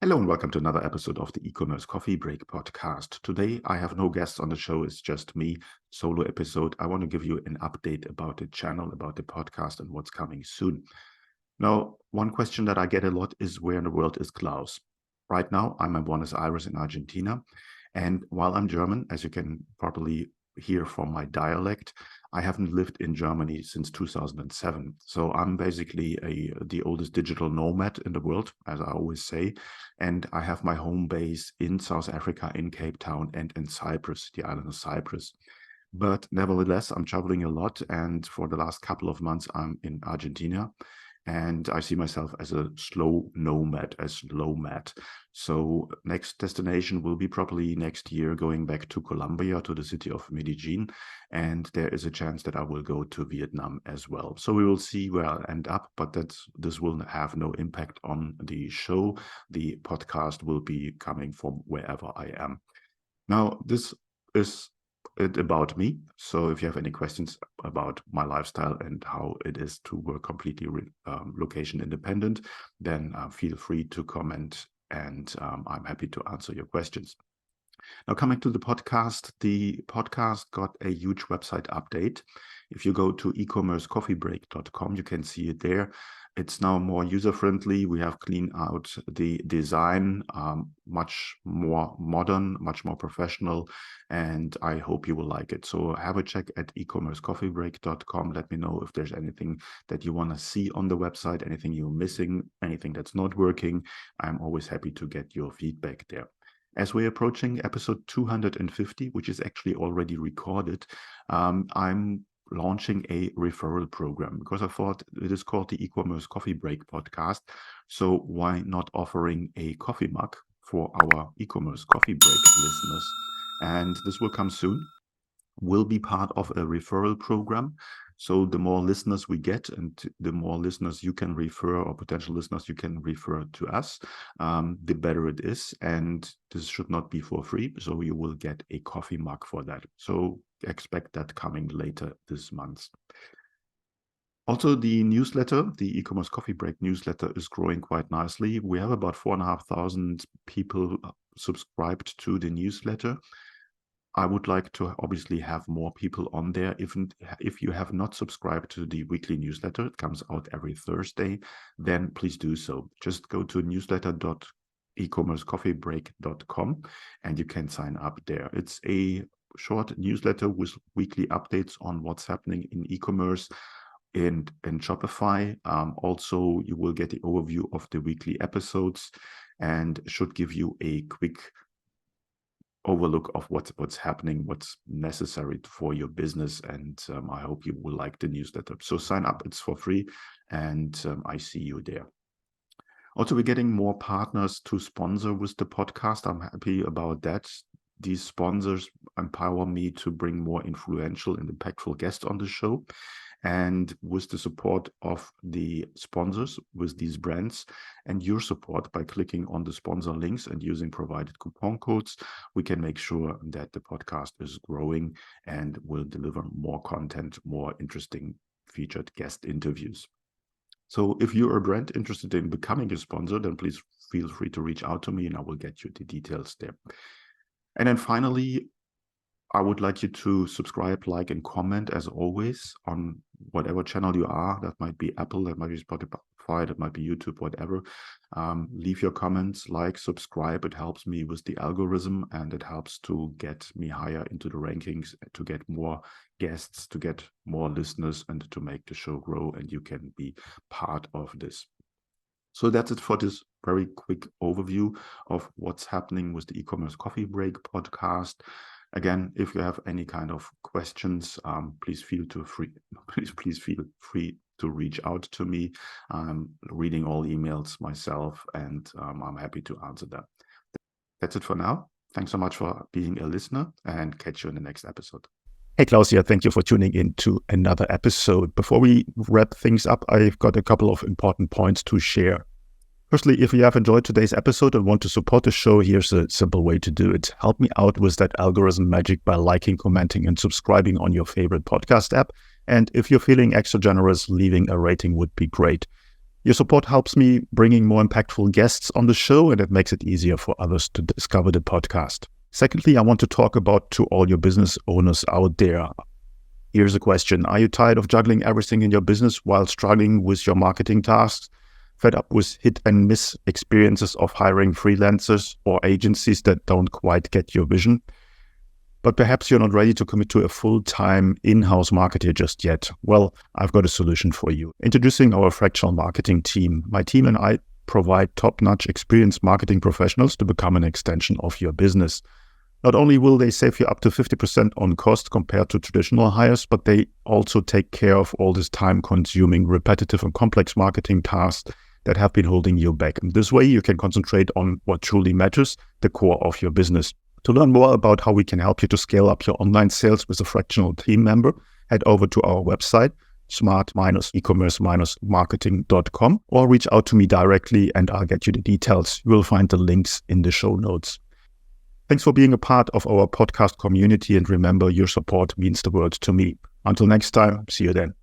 Hello and welcome to another episode of the Ecommerce Coffee Break Podcast. Today I have no guests on the show, it's just me, solo episode. I want to give you an update about the channel, about the podcast and what's coming soon. Now, one question that I get a lot is where in the world is Claus? Right now I'm in Buenos Aires in Argentina, and while I'm German, as you can probably hear from my dialect, I haven't lived in Germany since 2007. So I'm basically the oldest digital nomad in the world, as I always say. And I have my home base in South Africa, in Cape Town, and in Cyprus, the island of Cyprus. But nevertheless, I'm traveling a lot. And for the last couple of months, I'm in Argentina. And I see myself as a slow nomad, as Lomad. So next destination will be probably next year going back to Colombia, to the city of Medellin. And there is a chance that I will go to Vietnam as well. So we will see where I'll end up, but this will have no impact on the show. The podcast will be coming from wherever I am. Now, this is it about me. So if you have any questions about my lifestyle and how it is to work completely location independent, then feel free to comment, and I'm happy to answer your questions. Now, coming to the podcast got a huge website update. If you go to ecommercecoffeebreak.com, you can see it there. It's now more user-friendly. We have cleaned out the design, much more modern, much more professional, and I hope you will like it. So have a check at ecommercecoffeebreak.com. Let me know if there's anything that you want to see on the website, anything you're missing, anything that's not working. I'm always happy to get your feedback there. As we're approaching episode 250, which is actually already recorded, I'm launching a referral program because I thought it is called the Ecommerce Coffee Break Podcast. So why not offering a coffee mug for our Ecommerce Coffee Break listeners? And this will come soon, will be part of a referral program. So the more listeners we get and the more listeners you can refer, or potential listeners you can refer to us, the better it is. And this should not be for free. So you will get a coffee mug for that. So expect that coming later this month. Also, the newsletter, the Ecommerce Coffee Break newsletter, is growing quite nicely. We have about 4,500 people subscribed to the newsletter. I would like to obviously have more people on there. If you have not subscribed to the weekly newsletter, it comes out every Thursday, then please do so. Just go to newsletter.ecommercecoffeebreak.com and you can sign up there. It's a short newsletter with weekly updates on what's happening in e-commerce and Shopify. Also, you will get the overview of the weekly episodes and should give you a quick overlook of what's happening, what's necessary for your business, and I hope you will like the newsletter. So sign up, it's for free, and I see you there. Also, we're getting more partners to sponsor with the podcast. I'm happy about that. These sponsors empower me to bring more influential and impactful guests on the show. And with the support of the sponsors, with these brands, and your support by clicking on the sponsor links and using provided coupon codes, we can make sure that the podcast is growing and will deliver more content, more interesting featured guest interviews. So if you're a brand interested in becoming a sponsor, then please feel free to reach out to me and I will get you the details there. And then finally, I would like you to subscribe, like, and comment as always on whatever channel you are. That might be Apple, that might be Spotify, that might be YouTube, whatever. Leave your comments, like, subscribe. It helps me with the algorithm and it helps to get me higher into the rankings, to get more guests, to get more listeners, and to make the show grow. And you can be part of this. So that's it for this very quick overview of what's happening with the Ecommerce Coffee Break podcast. Again, if you have any kind of questions, please feel free to reach out to me. I'm reading all emails myself, and I'm happy to answer them. That's it for now. Thanks so much for being a listener, and catch you in the next episode. Hey, Claus here. Thank you for tuning in to another episode. Before we wrap things up, I've got a couple of important points to share. Firstly, if you have enjoyed today's episode and want to support the show, here's a simple way to do it. Help me out with that algorithm magic by liking, commenting, and subscribing on your favorite podcast app. And if you're feeling extra generous, leaving a rating would be great. Your support helps me bringing more impactful guests on the show, and it makes it easier for others to discover the podcast. Secondly, I want to talk about to all your business owners out there. Here's a question. Are you tired of juggling everything in your business while struggling with your marketing tasks? Fed up with hit and miss experiences of hiring freelancers or agencies that don't quite get your vision? But perhaps you're not ready to commit to a full-time in-house marketer just yet. Well, I've got a solution for you. Introducing our fractional marketing team. My team and I provide top-notch experienced marketing professionals to become an extension of your business. Not only will they save you up to 50% on cost compared to traditional hires, but they also take care of all this time-consuming, repetitive and complex marketing tasks that have been holding you back. And this way, you can concentrate on what truly matters, the core of your business. To learn more about how we can help you to scale up your online sales with a fractional team member, head over to our website, smart-ecommerce-marketing.com, or reach out to me directly and I'll get you the details. You will find the links in the show notes. Thanks for being a part of our podcast community, and remember, your support means the world to me. Until next time, see you then.